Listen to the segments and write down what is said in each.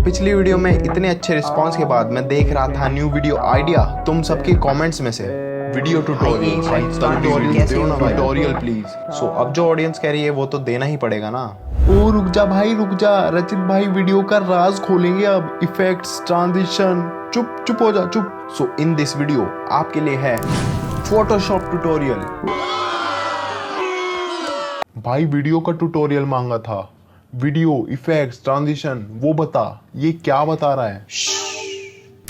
पिछली वीडियो में इतने अच्छे रिस्पांस के बाद मैं देख रहा था न्यू वीडियो आइडिया तुम सबके कमेंट्स में से वीडियो ट्यूटोरियल प्लीज। सो अब जो ऑडियंस कह रही है वो तो देना ही पड़ेगा ना। ओ रुक जा भाई रुक जा, रचित भाई वीडियो का राज खोलेंगे अब, इफेक्ट्स, ट्रांजिशन, चुप हो जा चुप। सो इन दिस वीडियो आपके लिए है फोटोशॉप ट्यूटोरियल। भाई वीडियो का ट्यूटोरियल मांगा था, वीडियो, इफेक्ट्स, ट्रांजिशन, वो बता, ये क्या बता रहा है?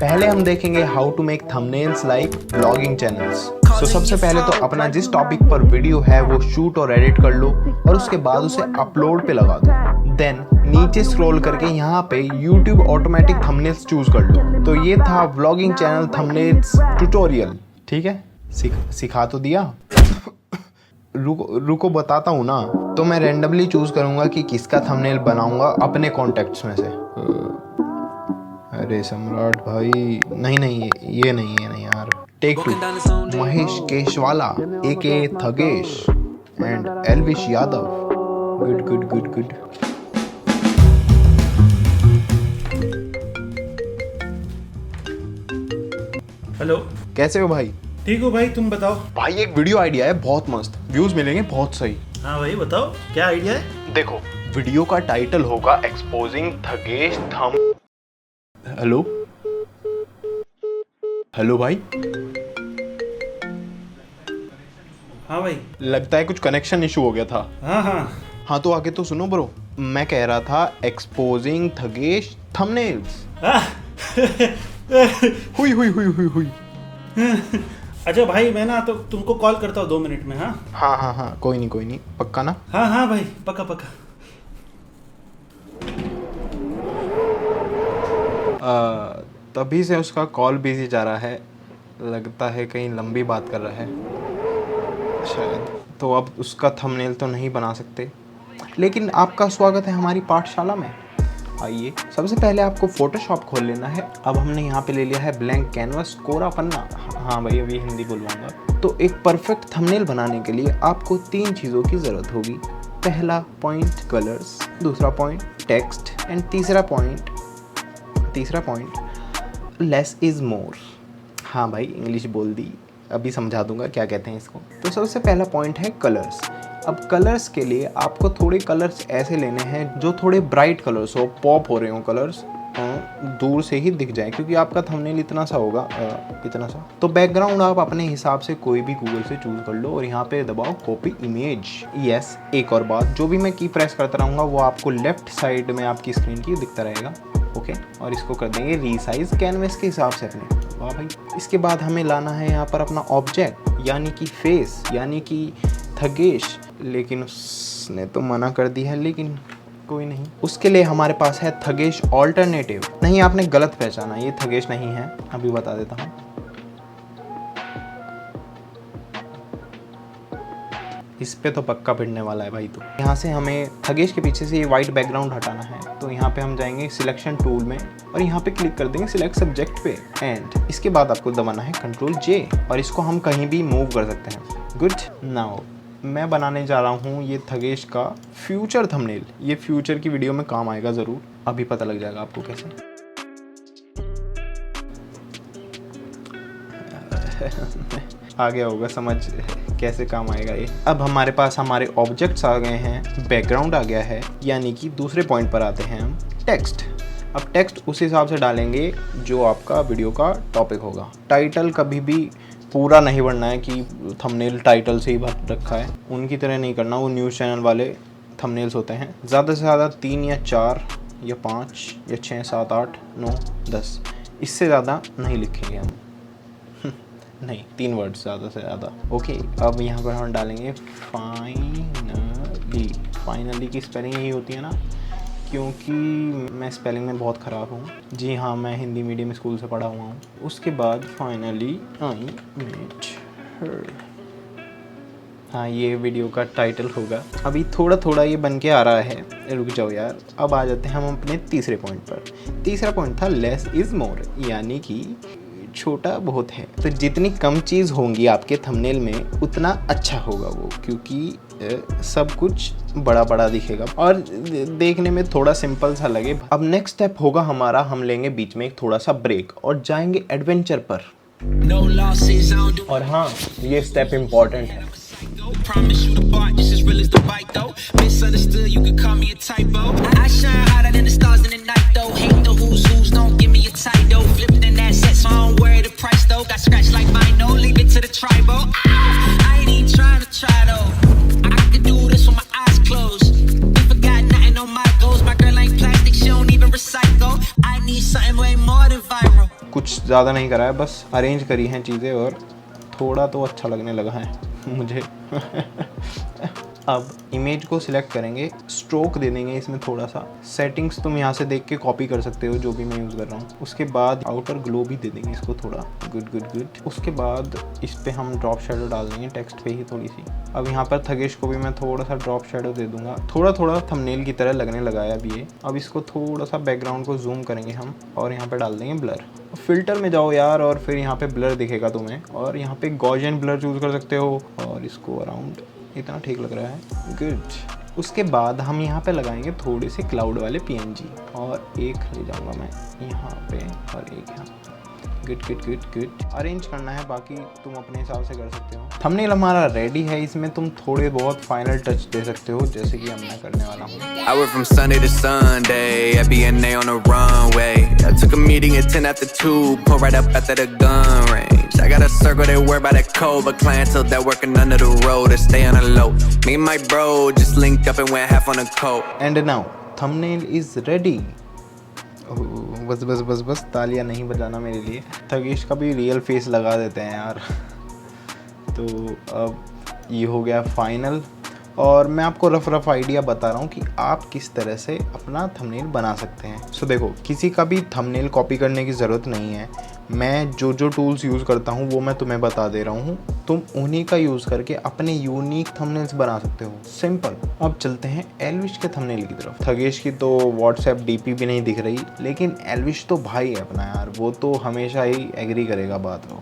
पहले हम देखेंगे how to make thumbnails like blogging channels. So सबसे पहले तो अपना जिस टॉपिक पर वीडियो है वो शूट और एडिट कर लो और उसके बाद उसे अपलोड पे लगा दो। देन नीचे स्क्रॉल करके यहाँ पे YouTube ऑटोमेटिक थंबनेल्स चूज कर लो। तो ये था व्लॉगिंग चैनल थंबनेल्स ट्यूटोरियल। ठीक है, सिखा तो दिया। रुको बताता हूँ ना। तो मैं रैंडमली चूज करूंगा कि किसका थंबनेल बनाऊंगा अपने कॉन्टेक्ट्स में से। अरे सम्राट भाई, नहीं ये नहीं यार। Take 2, Mahesh Keshwala AK Thagesh and Elvish Yadav. Good. Hello, कैसे हो भाई? ठीक हो भाई, तुम बताओ। भाई एक वीडियो आइडिया है, बहुत मस्त, व्यूज मिलेंगे बहुत सही। हाँ भाई बताओ, क्या आइडिया है? देखो, वीडियो का टाइटल होगा एक्सपोजिंग थगेश थम। हेलो भाई। हाँ भाई। लगता है कुछ कनेक्शन इशू हो गया था। हाँ तो आगे तो सुनो ब्रो। मैं कह रहा था एक्सपोजिंग थगेश थंबनेल्स। हुई। अच्छा भाई, मैं ना तो तुमको कॉल करता हूँ 2 मिनट में। हाँ, कोई नहीं, पक्का ना? हाँ भाई, पक्का। तभी से उसका कॉल बिजी जा रहा है, लगता है कहीं लंबी बात कर रहा है शायद। तो अब उसका थंबनेल तो नहीं बना सकते, लेकिन आपका स्वागत है हमारी पाठशाला में। आइए, सबसे पहले आपको फोटोशॉप खोल लेना है। अब हमने यहाँ पे ले लिया है ब्लैंक कैनवस, कोरा पन्ना। हाँ भाई, अभी हिंदी बोलवाऊंगा। तो एक परफेक्ट थंबनेल बनाने के लिए आपको 3 चीज़ों की ज़रूरत होगी। पहला पॉइंट कलर्स, दूसरा पॉइंट टेक्स्ट एंड तीसरा पॉइंट लेस इज़ मोर। हाँ भाई, इंग्लिश बोल दी, अभी समझा दूंगा क्या कहते हैं इसको। तो सबसे पहला पॉइंट है कलर्स। अब कलर्स के लिए आपको थोड़े कलर्स ऐसे लेने हैं जो थोड़े ब्राइट कलर्स हो, पॉप हो रहे हो कलर्स, दूर से ही दिख जाए, क्योंकि आपका थंबनेल इतना सा होगा, इतना सा। तो बैकग्राउंड आप अपने हिसाब से कोई भी गूगल से चूज कर लो और यहाँ पे दबाओ कॉपी इमेज। यस, एक और बात, जो भी मैं की प्रेस करता रहूँगा वो आपको लेफ्ट साइड में आपकी स्क्रीन की दिखता रहेगा। ओके, और इसको कर देंगे रीसाइज कैनवस के हिसाब से अपने। वाह भाई। इसके बाद हमें लाना है यहाँ पर अपना ऑब्जेक्ट, यानी कि फेस, यानी कि थगेश, लेकिन उसने तो मना कर दी है, लेकिन कोई नहीं। उसके लिए हमारे पास है थगेश ऑल्टरनेटिव। नहीं, आपने गलत पहचाना, ये थगेश नहीं है, अभी बता देता हूँ। इस पे तो पक्का पिटने वाला है भाई। तो यहाँ से हमें थगेश के पीछे से ये वाइट बैकग्राउंड हटाना है। तो यहाँ पे हम जाएंगे सिलेक्शन टूल में और यहाँ पे क्लिक कर देंगे सिलेक्ट सब्जेक्ट पे, एंड इसके बाद आपको दबाना है Ctrl+J और इसको हम कहीं भी मूव कर सकते हैं। गुड। नाउ मैं बनाने जा रहा हूँ ये थगेश का फ्यूचर थंबनेल। ये फ्यूचर की वीडियो में काम आएगा ज़रूर, अभी पता लग जाएगा आपको कैसे। आ गया होगा समझ कैसे काम आएगा ये। अब हमारे पास हमारे ऑब्जेक्ट्स आ गए हैं, बैकग्राउंड आ गया है, यानी कि दूसरे पॉइंट पर आते हैं हम, टेक्स्ट। अब टेक्स्ट उस हिसाब से डालेंगे जो आपका वीडियो का टॉपिक होगा। टाइटल कभी भी पूरा नहीं बनना है कि थंबनेल टाइटल से ही भर रखा है, उनकी तरह नहीं करना। वो न्यूज़ चैनल वाले थंबनेल्स होते हैं। ज़्यादा से ज़्यादा 3 या 4 या 5 या 6 7 8 9 10, इससे ज़्यादा नहीं लिखेंगे हम। नहीं, 3 वर्ड्स ज़्यादा से ज़्यादा। ओके, अब यहाँ पर हम डालेंगे फाइनली की स्पेलिंग यही होती है ना, क्योंकि मैं स्पेलिंग में बहुत ख़राब हूँ। जी हाँ, मैं हिंदी मीडियम स्कूल से पढ़ा हुआ हूँ। उसके बाद फाइनली आई मेट हर। हाँ, ये वीडियो का टाइटल होगा। अभी थोड़ा ये बन के आ रहा है, रुक जाओ यार। अब आ जाते हैं हम अपने तीसरे पॉइंट पर। तीसरा पॉइंट था लेस इज़ मोर, यानी कि छोटा बहुत है। तो जितनी कम चीज़ होंगी आपके थंबनेल में उतना अच्छा होगा वो, क्योंकि सब कुछ बड़ा बड़ा दिखेगा और देखने में थोड़ा सिंपल सा लगे। अब नेक्स्ट स्टेप होगा हमारा, हम लेंगे बीच में एक थोड़ा सा ब्रेक और जाएंगे एडवेंचर पर। और हाँ, ये स्टेप इम्पोर्टेंट है। Promise you the bar just as real as the bike though. Misunderstood, you could call me a typo. I shine hotter than the stars in the night though. Hate the who's, don't give me a title. Flipped in that set, so I don't worry the price though. Got scratched like mine, no, leave it to the tribal. I ain't even trying to try though. I could do this with my eyes closed. If I got nothing on my goals, my girl ain't plastic, she don't even recycle. I need something way more than viral. कुछ ज़्यादा नहीं करा है, बस arrange करी हैं चीज़ें और थोड़ा तो अच्छा लगने लगा है मुझे। अब इमेज को सिलेक्ट करेंगे, स्ट्रोक दे देंगे इसमें थोड़ा सा। सेटिंग्स तुम यहाँ से देख के कॉपी कर सकते हो जो भी मैं यूज़ कर रहा हूँ। उसके बाद आउटर ग्लो भी दे देंगे इसको थोड़ा। Good good good. उसके बाद इस पे हम ड्रॉप शेडो डाल देंगे, टेक्स्ट पे ही थोड़ी सी। अब यहाँ पर थगेश को भी मैं थोड़ा सा ड्रॉप शेडो दे दूंगा, थोड़ा थोड़ा थंबनेल की तरह लगने लगा है अब ये। अब इसको थोड़ा सा बैकग्राउंड को जूम करेंगे हम और यहाँ पर डाल देंगे ब्लर। फिल्टर में जाओ यार और फिर यहाँ पे ब्लर दिखेगा तुम्हें, और यहाँ पे गॉसियन ब्लर चूज़ कर सकते हो और इसको अराउंड इतना ठीक लग रहा है। गुड। उसके बाद हम यहाँ पे लगाएंगे थोड़े से क्लाउड वाले पीएनजी, और एक ले जाऊँगा मैं यहाँ पे और एक यहाँ। Good good good good. Arrange करना है, बाकी तुम अपने हिसाब से कर सकते हो। थंबनेल हमारा रेडी है, इसमें तुम थोड़े बहुत फाइनल टच दे सकते हो, जैसे कि अब मैं करने वाला हूँ। I went from Sunday to Sunday, at BNA on the runway. I took a meeting at 10 after 2, pull right up after the gun range. I got a circle that worry about that code, but clientele that working under the road to stay on the low. Me and my bro just linked up and went half on the coat. And now thumbnail is ready. बस बस बस बस तालियां नहीं बजाना मेरे लिए। थगेश का भी रियल फेस लगा देते हैं यार। तो अब ये हो गया फाइनल, और मैं आपको रफ आइडिया बता रहा हूँ कि आप किस तरह से अपना थंबनेल बना सकते हैं। सो देखो, किसी का भी थंबनेल कॉपी करने की ज़रूरत नहीं है। मैं जो टूल्स यूज़ करता हूँ वो मैं तुम्हें बता दे रहा हूँ, तुम उन्हीं का यूज़ करके अपने यूनिक थंबनेल्स बना सकते हो। सिंपल। अब चलते हैं एल्विश के थंबनेल की तरफ। थगेश की तो व्हाट्सएप डीपी भी नहीं दिख रही, लेकिन एल्विश तो भाई है अपना यार, वो तो हमेशा ही एग्री करेगा बात को।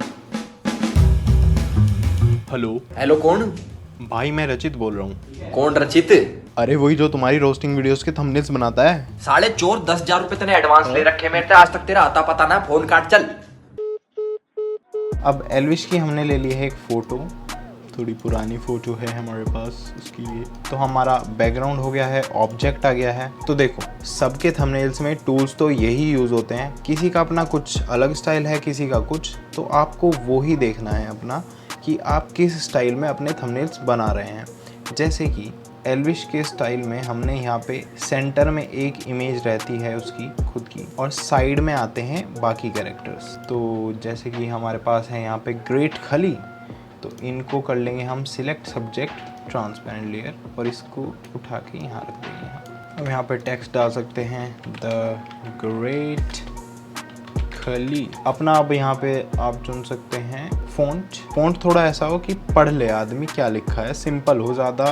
हेलो हेलो, कौन? भाई मैं रचित बोल रहा हूँ। कौन रचित? अरे वही जो तुम्हारी रोस्टिंग वीडियोस के थंबनेल्स बनाता है। साले चोर, 10,000 रुपए तूने एडवांस ले रखे मेरे से, आज तक तेरा आता पता ना। फोन काट चल। अब एल्विश की हमने ले ली है एक फ़ोटो, थोड़ी पुरानी फ़ोटो है हमारे पास उसकी लिए। तो हमारा बैकग्राउंड हो गया है, ऑब्जेक्ट आ गया है। तो देखो, सबके थंबनेल्स में टूल्स तो यही यूज़ होते हैं। किसी का अपना कुछ अलग स्टाइल है, किसी का कुछ, तो आपको वो ही देखना है अपना कि आप किस स्टाइल में अपने थंबनेल्स बना रहे हैं। जैसे कि एल्विश के स्टाइल में हमने यहाँ पे सेंटर में एक इमेज रहती है उसकी खुद की, और साइड में आते हैं बाकी कैरेक्टर्स। तो जैसे कि हमारे पास है यहाँ पे ग्रेट खली, तो इनको कर लेंगे हम सिलेक्ट सब्जेक्ट ट्रांसपेरेंट लेयर, और इसको उठा के यहाँ रख देंगे। अब यहाँ पे टेक्स्ट डाल सकते हैं द ग्रेट खली अपना। अब यहाँ पे आप चुन सकते हैं फ़ॉन्ट थोड़ा ऐसा हो कि पढ़ ले आदमी क्या लिखा है, सिंपल हो, ज़्यादा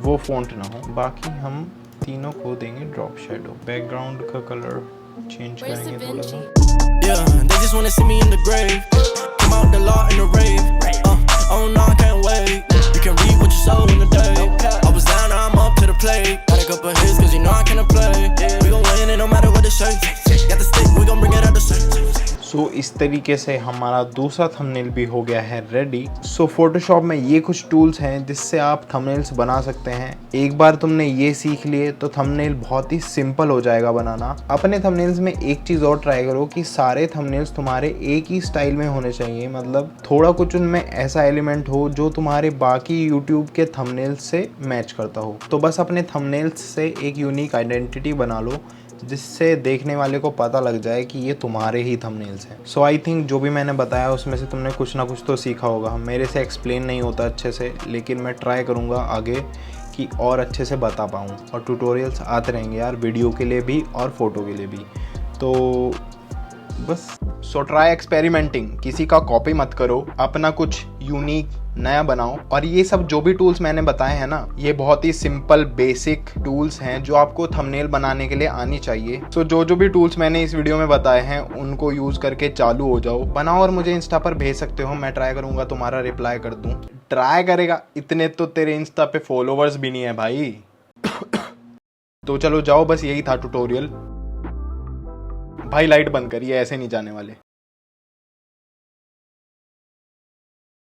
वो फ़ॉन्ट ना हो। बाकी हम तीनों को देंगे ड्रॉप शेडो। बैकग्राउंड का कलर चेंज करेंगे थोड़ा सा। Yeah, they just wanna see me in the grave. Come out the law in the rave. Oh no, I can't wait. You can read what you sow in the day. I was down, now I'm up to the plate. Got a couple hits 'cause you know I cannot play. We gon' win it no matter what the shape. Got the stick, we gon' bring it out the same. सो इस तरीके से हमारा दूसरा thumbnail भी हो गया है ready. सो Photoshop में ये कुछ टूल्स हैं जिससे आप थंबनेल्स बना सकते हैं। एक बार तुमने ये सीख लिए तो थंबनेल बहुत ही सिंपल हो जाएगा बनाना। अपने थंबनेल्स में एक चीज़ और ट्राई करो कि सारे थंबनेल्स तुम्हारे एक ही स्टाइल में होने चाहिए, मतलब थोड़ा कुछ उनमें ऐसा एलिमेंट हो जो तुम्हारे बाकी यूट्यूब के थंबनेल्स से मैच करता हो। तो बस अपने थंबनेल्स से एक यूनिक आइडेंटिटी बना लो जिससे देखने वाले को पता लग जाए कि ये तुम्हारे ही थंबनेल्स हैं। सो आई थिंक जो भी मैंने बताया उसमें से तुमने कुछ ना कुछ तो सीखा होगा। मेरे से एक्सप्लेन नहीं होता अच्छे से, लेकिन मैं ट्राई करूँगा आगे कि और अच्छे से बता पाऊँ। और ट्यूटोरियल्स आते रहेंगे यार, वीडियो के लिए भी और फ़ोटो के लिए भी। तो बस। सो ट्राई एक्सपेरिमेंटिंग, किसी का कॉपी मत करो, अपना कुछ यूनिक नया बनाओ। और ये सब जो भी टूल्स मैंने बताए हैं ना, ये बहुत ही सिंपल बेसिक टूल्स हैं जो आपको थंबनेल बनाने के लिए आनी चाहिए। सो जो भी टूल्स मैंने इस वीडियो में बताए हैं उनको यूज करके चालू हो जाओ, बनाओ और मुझे इंस्टा पर भेज सकते हो। मैं ट्राई करूंगा तुम्हारा रिप्लाई कर दूं। ट्राई करेगा, इतने तो तेरे इंस्टा पे फॉलोवर्स भी नहीं है भाई। तो चलो जाओ, बस यही था ट्यूटोरियल। भाई लाइट बंद करिए, ऐसे नहीं जाने वाले।